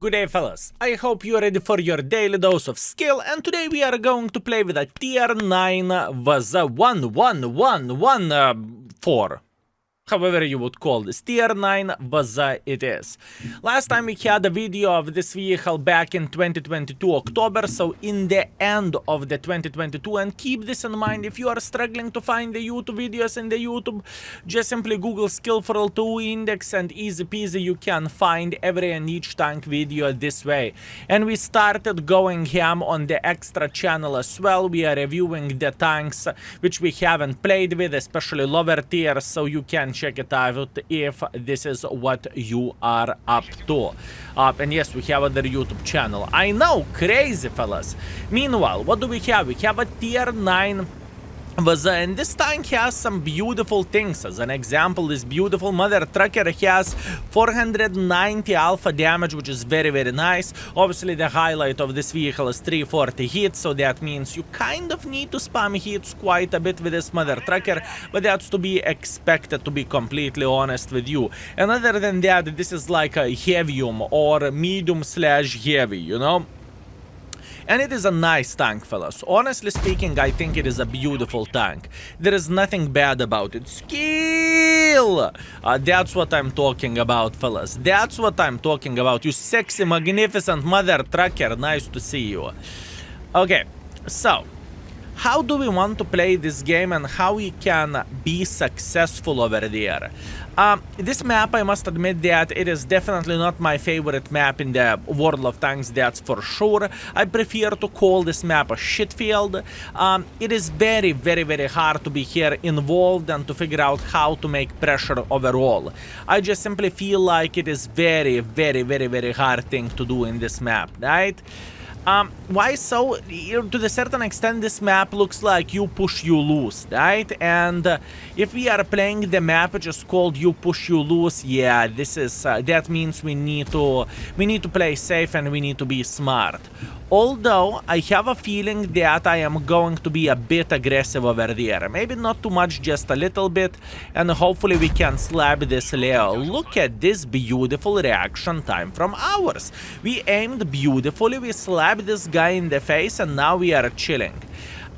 Good day, fellas. I hope you're ready for your daily dose of skill, and today we are going to play with a tier 9 WZ-111 however you would call this, tier 9 WZ it is. Last time we had a video of this vehicle back in 2022 October, so in the end of the 2022, and keep this in mind, if you are struggling to find the YouTube videos in the YouTube, just simply Google Skillful 2 Index and easy peasy you can find every and each tank video this way. And we started going ham on the extra channel as well. We are reviewing the tanks which we haven't played with, especially lower tiers, so you can check it out if this is what you are up to. And yes, we have other YouTube channel. I know, crazy fellas. Meanwhile, what do we have? We have a tier 9 and this tank has some beautiful things. As an example, this beautiful mother trucker has 490 alpha damage, which is very nice. Obviously, the highlight of this vehicle is 340 hits, so that means you kind of need to spam hits quite a bit with this mother trucker, but that's to be expected, to be completely honest with you. And other than that, this is like a heavium or medium/heavy, you know? And it is a nice tank, fellas. Honestly speaking, I think it is a beautiful tank. There is nothing bad about it. Skill! That's what I'm talking about, fellas. That's what I'm talking about. You sexy, magnificent mother trucker. Nice to see you. Okay, so how do we want to play this game and how we can be successful over there? This map, I must admit that it is definitely not my favorite map in the World of Tanks, that's for sure. I prefer to call this map a shitfield. It is very hard to be here involved and to figure out how to make pressure overall. I just simply feel like it is very hard thing to do in this map, right? Why so? To the certain extent, this map looks like you push, you lose, right? And if we are playing the map which is called you push, you lose, yeah, this is that means we need to play safe and we need to be smart. Although I have a feeling that I am going to be a bit aggressive over there. Maybe not too much, just a little bit. And hopefully we can slap this Leo. Look at this beautiful reaction time from ours. We aimed beautifully, we slapped this guy in the face, and now we are chilling.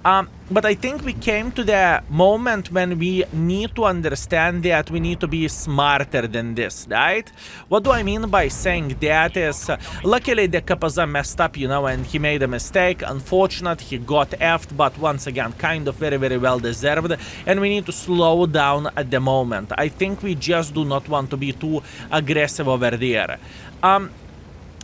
But I think we came to the moment when we need to understand that we need to be smarter than this, right? What do I mean by saying that is, luckily the Kapaza messed up, you know, and he made a mistake. Unfortunate, he got effed, but once again, kind of very well deserved, and we need to slow down at the moment. I think we just do not want to be too aggressive over there.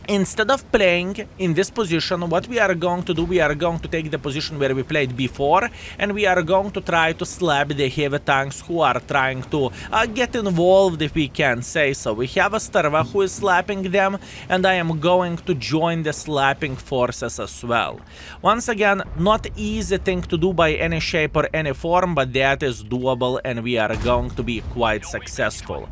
Instead of playing in this position, what we are going to do, we are going to take the position where we played before, and we are going to try to slap the heavy tanks who are trying to get involved, if we can say so. We have a Starva who is slapping them, and I am going to join the slapping forces as well. Once again, not easy thing to do by any shape or any form, but that is doable, and we are going to be quite successful.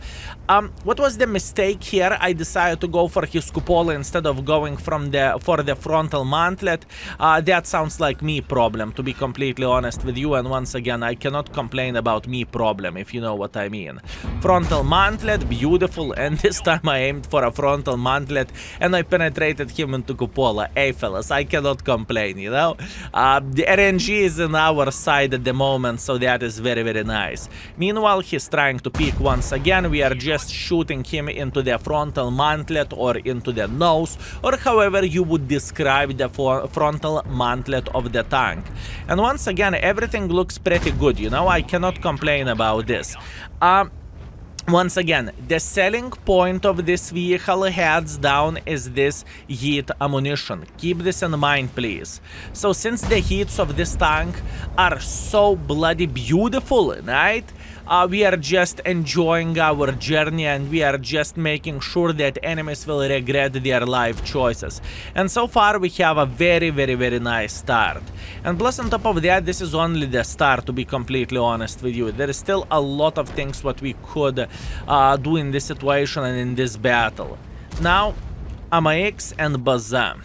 What was the mistake here? I decided to go for his cupola instead of going for the frontal mantlet. That sounds like me problem, to be completely honest with you, and once again, I cannot complain about me problem, if you know what I mean. Frontal mantlet, beautiful, and this time I aimed for a frontal mantlet and I penetrated him into cupola. Hey fellas, I cannot complain, you know? The RNG is in our side at the moment, so that is very nice. Meanwhile, he's trying to peek once again. We are just shooting him into the frontal mantlet or into the nose, or however you would describe the frontal mantlet of the tank. And once again, everything looks pretty good, you know, I cannot complain about this. Once again, the selling point of this vehicle, hands down, is this heat ammunition. Keep this in mind, please. So since the heats of this tank are so bloody beautiful, right? We are just enjoying our journey, and we are just making sure that enemies will regret their life choices. And so far we have a very nice start. And plus on top of that, this is only the start, to be completely honest with you. There is still a lot of things what we could do in this situation and in this battle. Now, AMX and Baza.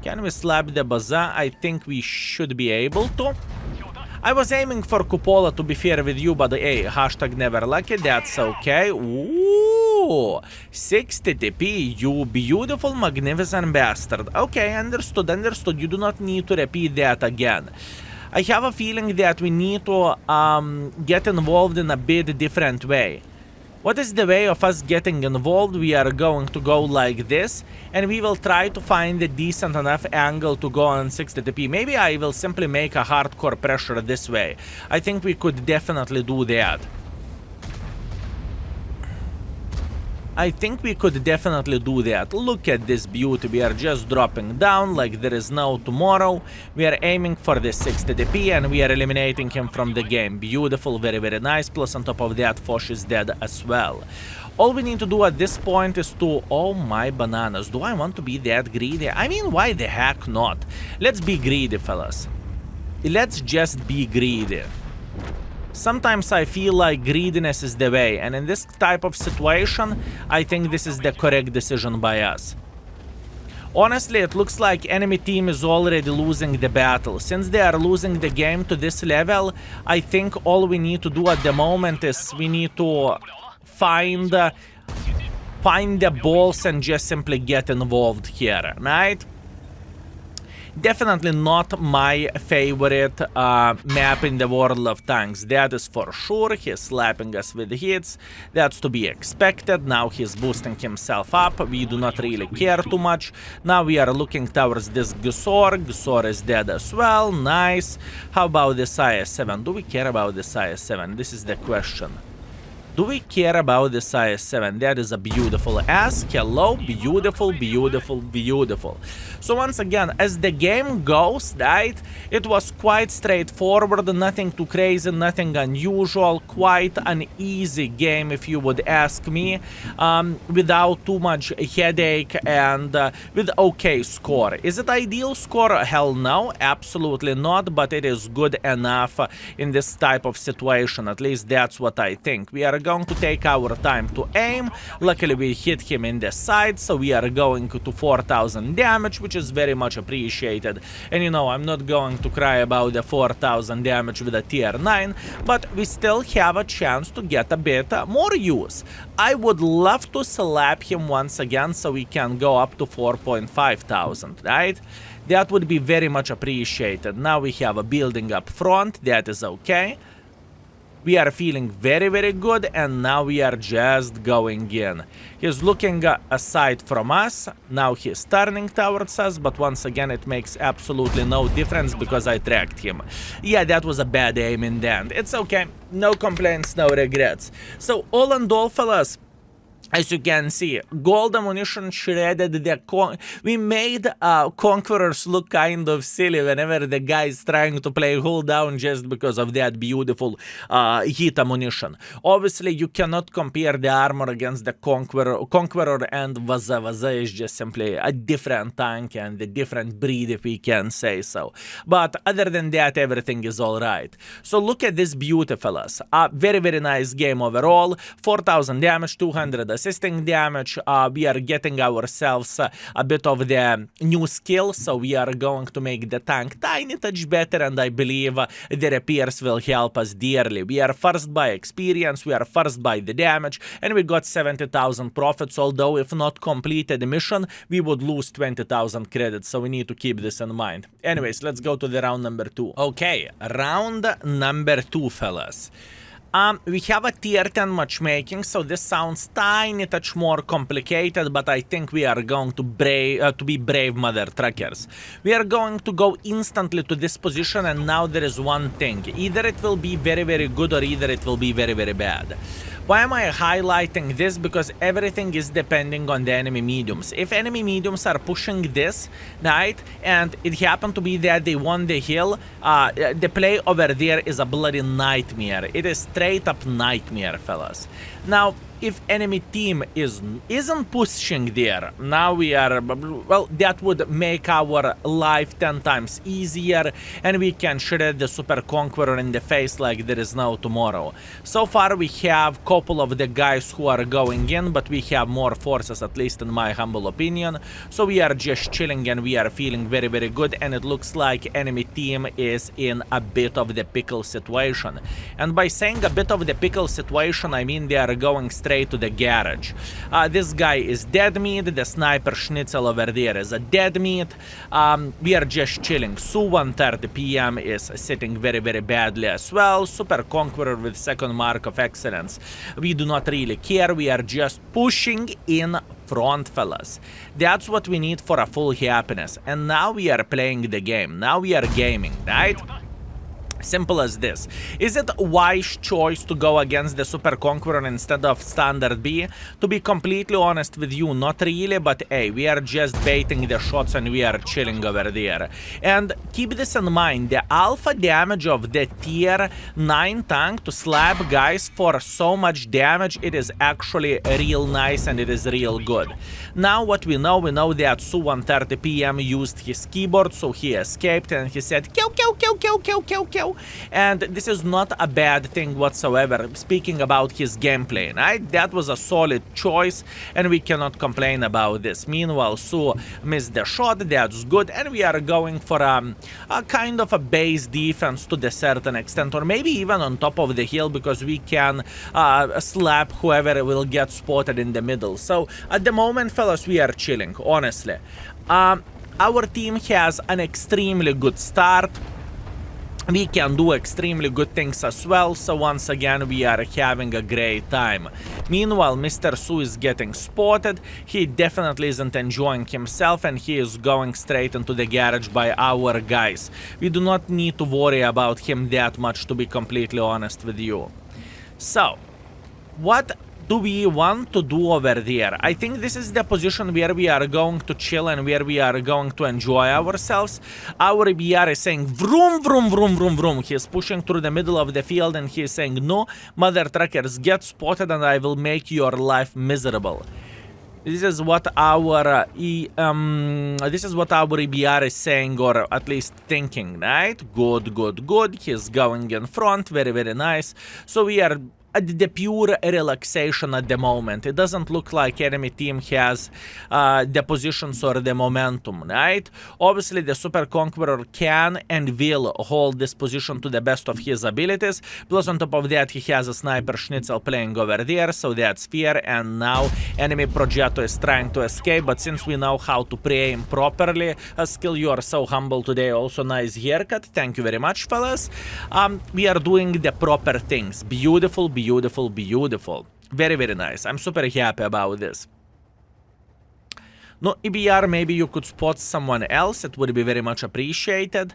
Can we slap the Baza? I think we should be able to. I was aiming for Cupola, to be fair with you, but hey, hashtag never lucky, that's okay. Ooh, Ooh, 60 TP, you beautiful, magnificent bastard. Okay, understood, understood. You do not need to repeat that again. I have a feeling that we need to get involved in a bit different way. What is the way of us getting involved? We are going to go like this, and we will try to find a decent enough angle to go on 60 TP. Maybe I will simply make a hardcore pressure this way. I think we could definitely do that. I think we could definitely do that. Look at this beauty. We are just dropping down like there is no tomorrow. We are aiming for the 60 DP and we are eliminating him from the game. Beautiful, very, very nice. Plus on top of that, Foch is dead as well. All we need to do at this point is to... Oh my bananas. Do I want to be that greedy? I mean, why the heck not? Let's be greedy, fellas. Let's just be greedy. Sometimes I feel like greediness is the way, and in this type of situation, I think this is the correct decision by us. Honestly, it looks like enemy team is already losing the battle. Since they are losing the game to this level, I think all we need to do at the moment is we need to find the balls and just simply get involved here, right? Definitely not my favorite map in the world of tanks, that is for sure. He's slapping us with hits, that's to be expected. Now he's boosting himself up, we do not really care too much. Now we are looking towards this Gusor, Gusor is dead as well, nice. How about this IS-7? Do we care about this IS-7? This is the question. Do we care about this IS-7? That is a beautiful ask. Hello, beautiful, beautiful, beautiful. So once again, as the game goes, right, it was quite straightforward, nothing too crazy, nothing unusual, quite an easy game if you would ask me, without too much headache and with okay score. Is it ideal score? Hell no, absolutely not, but it is good enough in this type of situation, at least that's what I think. We are going to take our time to aim. Luckily we hit him in the side, so we are going to 4,000 damage, which is very much appreciated. And you know, I'm not going to cry about the 4,000 damage with a tier 9, but we still have a chance to get a bit more use. I would love to slap him once again so we can go up to 4,500, right? That would be very much appreciated. Now we have a building up front, that is okay. We are feeling very, very good, and now we are just going in. He's looking aside from us, now he's turning towards us, but once again it makes absolutely no difference because I tracked him. Yeah, that was a bad aim in the end. It's okay, no complaints, no regrets. So all in all, fellas, as you can see, gold ammunition shredded the we made Conquerors look kind of silly whenever the guy is trying to play hold down just because of that beautiful heat ammunition. Obviously, you cannot compare the armor against the Conqueror and WZ. WZ is just simply a different tank and a different breed, if we can say so. But other than that, everything is alright. So look at this beauty, fellas. Very, very nice game overall. 4,000 damage, 200 assisting damage. We are getting ourselves a bit of the new skill, so we are going to make the tank tiny touch better, and I believe the repairs will help us dearly. We are first by experience, we are first by the damage, and we got 70,000 profits, although if not completed the mission, we would lose 20,000 credits, so we need to keep this in mind. Anyways, let's go to the round number 2. Okay, round number 2, fellas. We have a tier 10 matchmaking, so this sounds tiny touch more complicated, but I think we are going to be brave mother truckers. We are going to go instantly to this position, and now there is one thing. Either it will be very, very good, or either it will be very, very bad. Why am I highlighting this? Because everything is depending on the enemy mediums. If enemy mediums are pushing this, right, and it happened to be that they won the hill, the play over there is a bloody nightmare. It is straight up nightmare, fellas. Now, if enemy team isn't pushing there, now we are, well, that would make our life 10 times easier, and we can shred the Super Conqueror in the face like there is no tomorrow. So far we have a couple of the guys who are going in, but we have more forces, at least in my humble opinion. So we are just chilling and we are feeling very, very good, and it looks like enemy team is in a bit of the pickle situation. And by saying a bit of the pickle situation, I mean they are going straight straight to the garage. This guy is dead meat. The sniper schnitzel over there is a dead meat. We are just chilling. Su 1:30 p.m. is sitting very, very badly as well. Super Conqueror with second mark of excellence. We do not really care. We are just pushing in front, fellas. That's what we need for a full happiness. And now we are playing the game. Now we are gaming, right? Simple as this. Is it a wise choice to go against the Super Conqueror instead of Standard B? To be completely honest with you, not really, but hey, we are just baiting the shots and we are chilling over there. And keep this in mind, the alpha damage of the tier 9 tank to slap guys for so much damage, it is actually real nice and it is real good. Now what we know that Su 1:30 p.m. used his keyboard, so he escaped and he said, kill, kill, kill, kill, kill, kill, kill. And this is not a bad thing whatsoever, speaking about his gameplay, right? That was a solid choice, and we cannot complain about this. Meanwhile, Su missed the shot, that's good, and we are going for a kind of a base defense to the certain extent, or maybe even on top of the hill, because we can slap whoever will get spotted in the middle. So, at the moment, fellas, we are chilling, honestly. Our team has an extremely good start. We can do extremely good things as well, so once again we are having a great time. Meanwhile, Mr. Su is getting spotted. He definitely isn't enjoying himself and he is going straight into the garage by our guys. We do not need to worry about him that much, to be completely honest with you. So, what do we want to do over there? I think this is the position where we are going to chill and where we are going to enjoy ourselves. Our BR is saying vroom, vroom, vroom, vroom, vroom. He is pushing through the middle of the field and he is saying, no, mother truckers, get spotted and I will make your life miserable. This is what our EBR is saying, or at least thinking, right? Good, good, good. He's going in front, very, very nice. So we are at the pure relaxation at the moment. It doesn't look like enemy team has the positions or the momentum, right? Obviously, the Super Conqueror can and will hold this position to the best of his abilities. Plus, on top of that, he has a sniper schnitzel playing over there, so that's fair. And now, enemy Progetto is trying to escape, but since we know how to pre-aim properly, Skill, you are so humble today. Also, nice haircut. Thank you very much, fellas. We are doing the proper things. Beautiful, beautiful, beautiful. Very, very nice. I'm super happy about this. No, EBR, maybe you could spot someone else. It would be very much appreciated.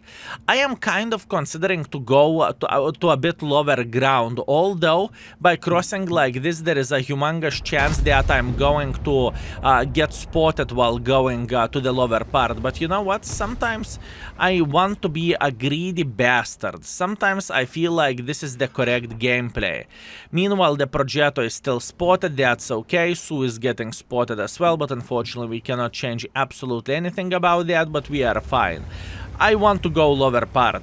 I am kind of considering to go to a bit lower ground, although by crossing like this, there is a humongous chance that I'm going to get spotted while going to the lower part. But you know what? Sometimes I want to be a greedy bastard. Sometimes I feel like this is the correct gameplay. Meanwhile, the Progetto is still spotted. That's okay. Su is getting spotted as well, but unfortunately, we cannot change absolutely anything about that, but we are fine. I want to go lower part.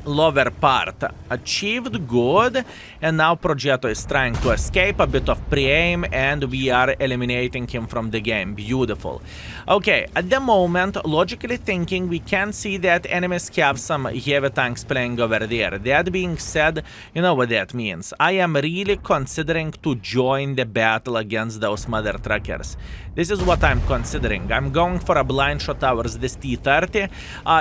Lower part achieved, good, and now Progetto is trying to escape, a bit of pre-aim, and we are eliminating him from the game. Beautiful. Okay, at the moment, logically thinking, we can see that enemies have some heavy tanks playing over there. That being said, you know what that means. I am really considering to join the battle against those mother truckers. This is what I'm considering. I'm going for a blind shot towards this T-30.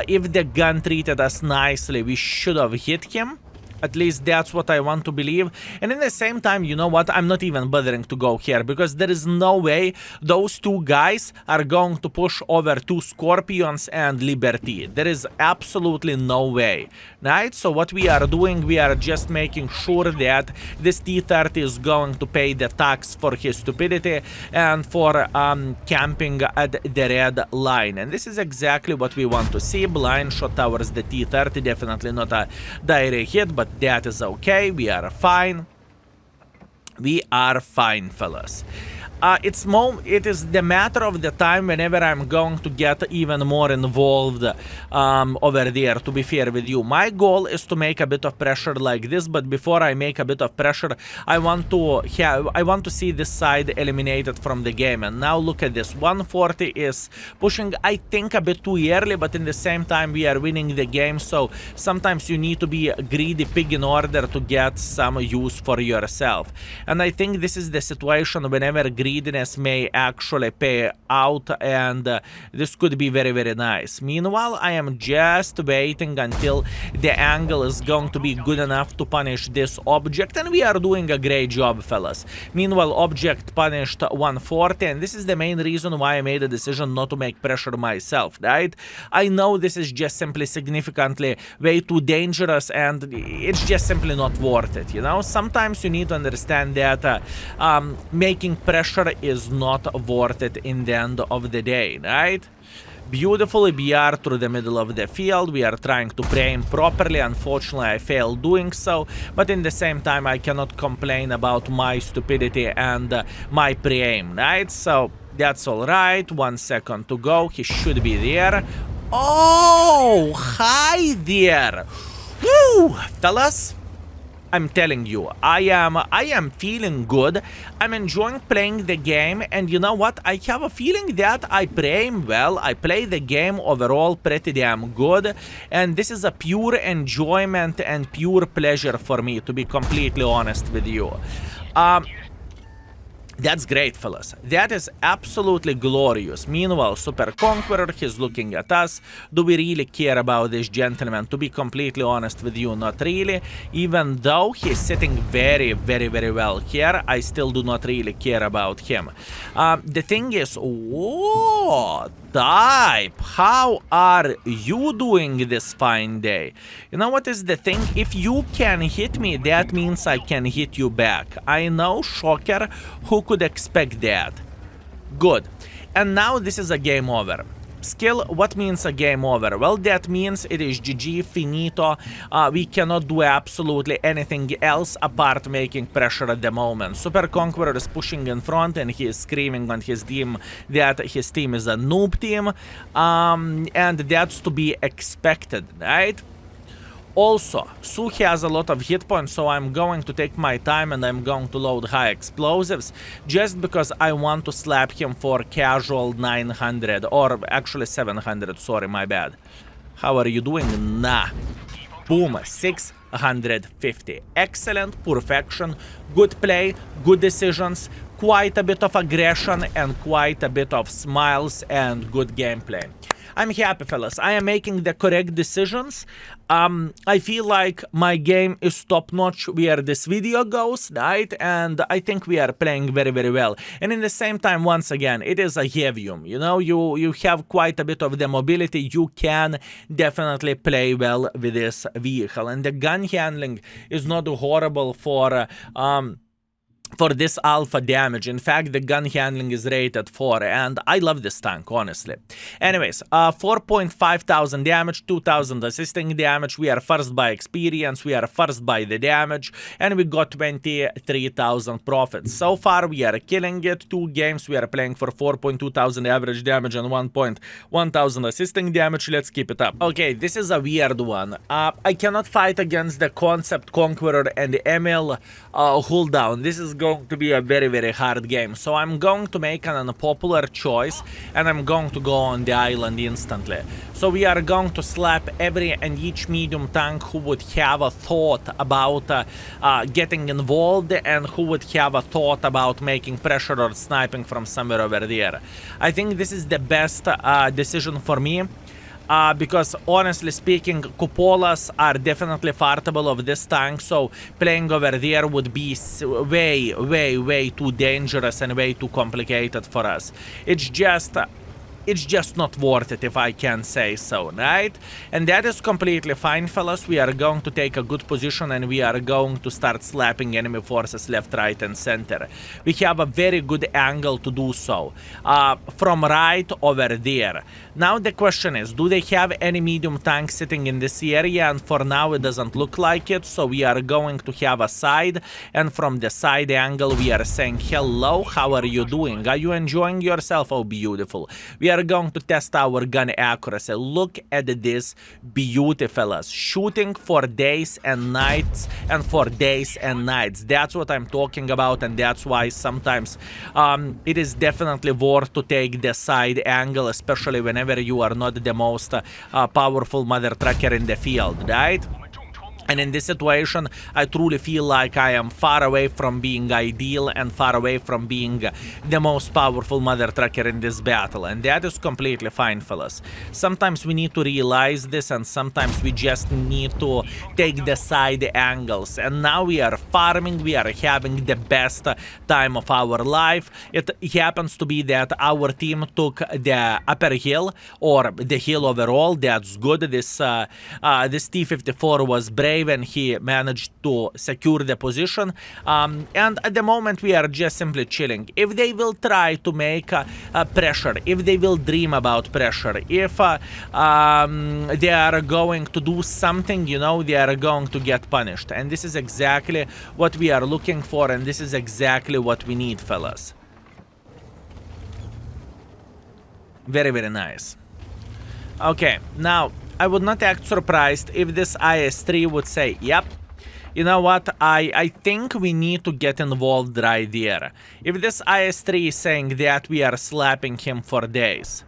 If the gun treated us nicely, we should have hit him. At least that's what I want to believe. And in the same time, you know what? I'm not even bothering to go here, because there is no way those two guys are going to push over two Scorpions and Liberty. There is absolutely no way, right? So what we are doing, we are just making sure that this T-30 is going to pay the tax for his stupidity and for camping at the red line. And this is exactly what we want to see. Blind shot towards the T-30, definitely not a direct hit, but that is okay. We are fine. We are fine, fellas. It is the matter of the time whenever I'm going to get even more involved over there, to be fair with you. My goal is to make a bit of pressure like this, but before I make a bit of pressure, I want to see this side eliminated from the game. And now look at this. 140 is pushing, I think, a bit too early, but in the same time we are winning the game, so sometimes you need to be a greedy pig in order to get some use for yourself. And I think this is the situation whenever greediness may actually pay out, and this could be very, very nice. Meanwhile, I am just waiting until the angle is going to be good enough to punish this object, and we are doing a great job, fellas. Meanwhile, object punished 140, and this is the main reason why I made a decision not to make pressure myself, right? I know this is just simply significantly way too dangerous, and it's just simply not worth it, you know? Sometimes you need to understand that making pressure is not worth it in the end of the day, right? Beautifully BR through the middle of the field. We are trying to pre-aim properly. Unfortunately, I failed doing so, but in the same time, I cannot complain about my stupidity and my pre-aim, right? So that's all right. 1 second to go. He should be there. Oh, hi there. Woo, fellas. I'm telling you, I am feeling good. I'm enjoying playing the game, and you know what? I have a feeling that I pre-aim well. I play the game overall pretty damn good, and this is a pure enjoyment and pure pleasure for me, to be completely honest with you. That's great, fellas. That is absolutely glorious. Meanwhile, Super Conqueror, he's looking at us. Do we really care about this gentleman? To be completely honest with you, not really. Even though he's sitting very, very, very well here, I still do not really care about him. The thing is, whoa, Type, how are you doing this fine day? You know what is the thing? If you can hit me, that means I can hit you back. I know, shocker, who could expect that? Good. And now this is a game over. Skill, what means a game over? Well, that means it is GG, finito. We cannot do absolutely anything else apart making pressure at the moment. Super Conqueror is pushing in front and he is screaming on his team that his team is a noob team. And that's to be expected, right? Also, Su has a lot of hit points, so I'm going to take my time and I'm going to load high explosives just because I want to slap him for casual 900, or actually 700, sorry, my bad. How are you doing? Nah. Boom, 650. Excellent, perfection, good play, good decisions, quite a bit of aggression and quite a bit of smiles and good gameplay. I'm happy, fellas. I am making the correct decisions. I feel like my game is top-notch where this video goes, right? And I think we are playing very, very well. And in the same time, once again, it is a heavium. You know, you have quite a bit of the mobility. You can definitely play well with this vehicle. And the gun handling is not horrible for this alpha damage. In fact, the gun handling is rated 4, and I love this tank, honestly. Anyways, 4,500 damage, 2,000 assisting damage. We are first by experience, we are first by the damage, and we got 23,000 profits. So far, we are killing it. 2 games, we are playing for 4,200 average damage and 1,100 assisting damage. Let's keep it up. Okay, this is a weird one. I cannot fight against the Concept Conqueror and the ML hold down. This is going to be a very, very hard game. So I'm going to make an unpopular choice and I'm going to go on the island instantly. So we are going to slap every and each medium tank who would have a thought about getting involved and who would have a thought about making pressure or sniping from somewhere over there. I think this is the best decision for me. Because honestly speaking, cupolas are definitely fartable of this tank, so playing over there would be way, way, way too dangerous and way too complicated for us. It's just it's just not worth it, if I can say so, right? And that is completely fine, fellas. We are going to take a good position and we are going to start slapping enemy forces left, right, and center. We have a very good angle to do so, from right over there. Now the question is, do they have any medium tanks sitting in this area? And for now it doesn't look like it, so we are going to have a side, and from the side angle we are saying, hello, how are you doing? Are you enjoying yourself? Oh, beautiful. We are going to test our gun accuracy. Look at this beauty, fellas. Shooting for days and nights, and for days and nights. That's what I'm talking about, and that's why sometimes it is definitely worth to take the side angle, especially whenever you are not the most powerful mother trucker in the field, right? And in this situation, I truly feel like I am far away from being ideal and far away from being the most powerful mother trucker in this battle. And that is completely fine, fellas. Sometimes we need to realize this, and sometimes we just need to take the side angles. And now we are farming, we are having the best time of our life. It happens to be that our team took the upper hill, or the hill overall. That's good. This T-54 was brave, and he managed to secure the position, and at the moment we are just simply chilling. If they will try to make pressure, if they will dream about pressure, if they are going to do something, you know, they are going to get punished. And this is exactly what we are looking for, and this is exactly what we need, fellas. Very, very nice. Okay, now I would not act surprised if this IS-3 would say, yep, you know what, I think we need to get involved right there. If this IS-3 is saying that we are slapping him for days.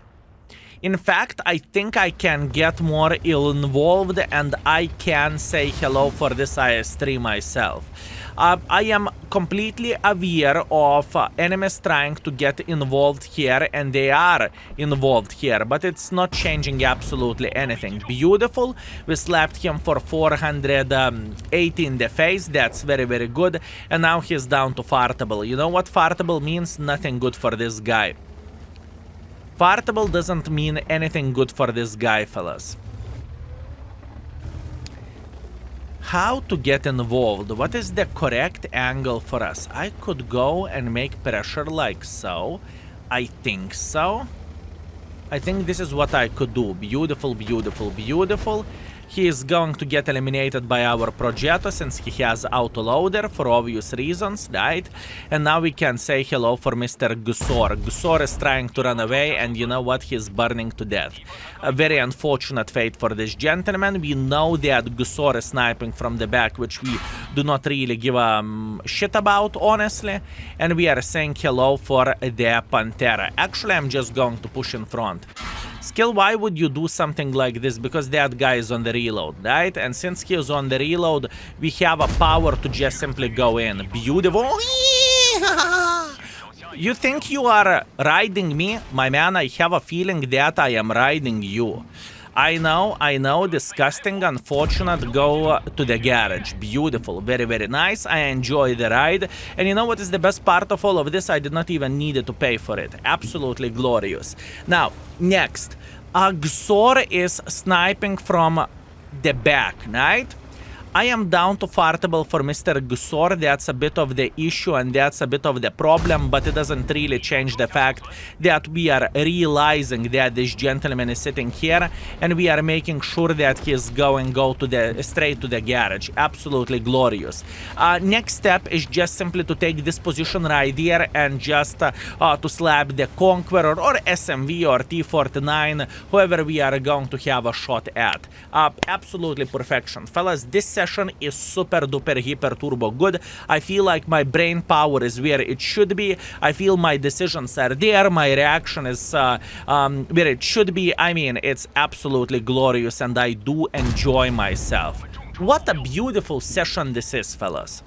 In fact, I think I can get more involved and I can say hello for this IS-3 myself. I am completely aware of enemies trying to get involved here, and they are involved here, but it's not changing absolutely anything. Beautiful. We slapped him for 480 in the face. That's very, very good. And now he's down to fartable. You know what fartable means? Nothing good for this guy. Fartable doesn't mean anything good for this guy, fellas. How to get involved? What is the correct angle for us? I could go and make pressure like so. I think so. I think this is what I could do. Beautiful, beautiful, beautiful. He is going to get eliminated by our Progetto since he has autoloader for obvious reasons, right? And now we can say hello for Mr. Gusor. Gusor is trying to run away, and you know what? He's burning to death. A very unfortunate fate for this gentleman. We know that Gusor is sniping from the back, which we do not really give a shit about, honestly. And we are saying hello for the Pantera. Actually, I'm just going to push in front. Skill, why would you do something like this? Because that guy is on the reload, right? And since he is on the reload, we have a power to just simply go in. Beautiful. You think you are riding me? My man, I have a feeling that I am riding you. I know, disgusting, unfortunate, go to the garage. Beautiful, very, very nice. I enjoy the ride. And you know what is the best part of all of this? I did not even need to pay for it. Absolutely glorious. Now, next, Gusor is sniping from the back, right? I am down to fartable for Mr. Gusor. That's a bit of the issue and that's a bit of the problem, but it doesn't really change the fact that we are realizing that this gentleman is sitting here and we are making sure that he is going straight to the garage. Absolutely glorious. Next step is just simply to take this position right here and just to slap the Conqueror or SMV or T-49, whoever we are going to have a shot at. Absolutely perfection. Fellas, this session is super duper hyper turbo good. I feel like my brain power is where it should be. I feel my decisions are there. My reaction is where it should be. I mean, it's absolutely glorious and I do enjoy myself. What a beautiful session this is, fellas.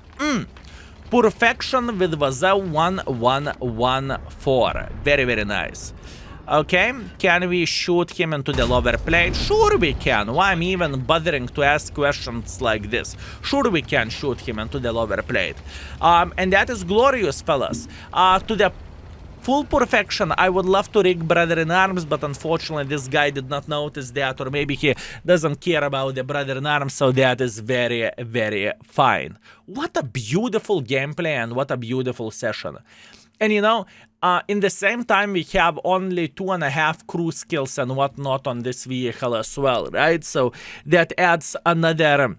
Perfection with WZ-111. Very, very nice. Okay, can we shoot him into the lower plate? Sure we can. Why am I even bothering to ask questions like this? Sure we can shoot him into the lower plate. And that is glorious, fellas. To the full perfection. I would love to rig Brother in Arms, but unfortunately this guy did not notice that, or maybe he doesn't care about the Brother in Arms, so that is very, very fine. What a beautiful gameplay and what a beautiful session. And you know, in the same time, we have only 2.5 crew skills and whatnot on this vehicle as well, right? So that adds another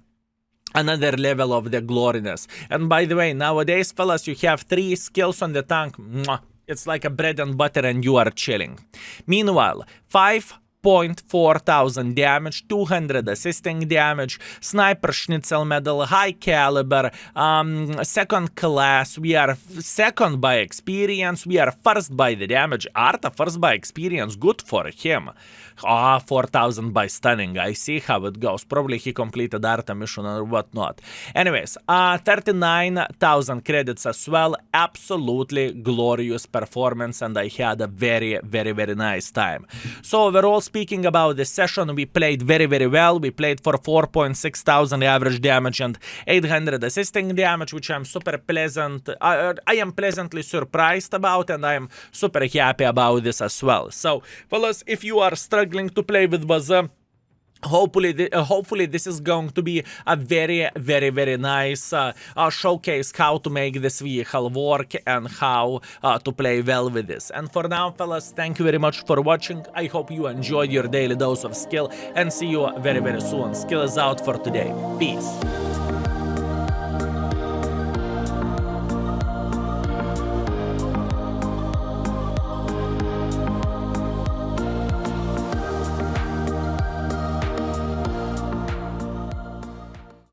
level of the gloriness. And by the way, nowadays, fellas, you have 3 skills on the tank. Mwah. It's like a bread and butter and you are chilling. Meanwhile, 5.4 thousand damage, 200 assisting damage, sniper schnitzel medal, high caliber, second class. We are second by experience. We are first by the damage. Arta first by experience, good for him. 4,000 by stunning. I see how it goes. Probably he completed Arta mission or whatnot. Anyways, 39,000 credits as well. Absolutely glorious performance, and I had a very, very, very nice time. So overall, speaking about this session, we played very, very well. We played for 4.6 thousand average damage and 800 assisting damage, which I'm super pleasant. I am pleasantly surprised about, and I am super happy about this as well. So, fellas, if you are struggling to play with WZ, hopefully this is going to be a very, very, very nice showcase how to make this vehicle work and how to play well with this. And for now, fellas, thank you very much for watching. I hope you enjoyed your daily dose of skill, and see you very, very soon. Skill is out for today. Peace.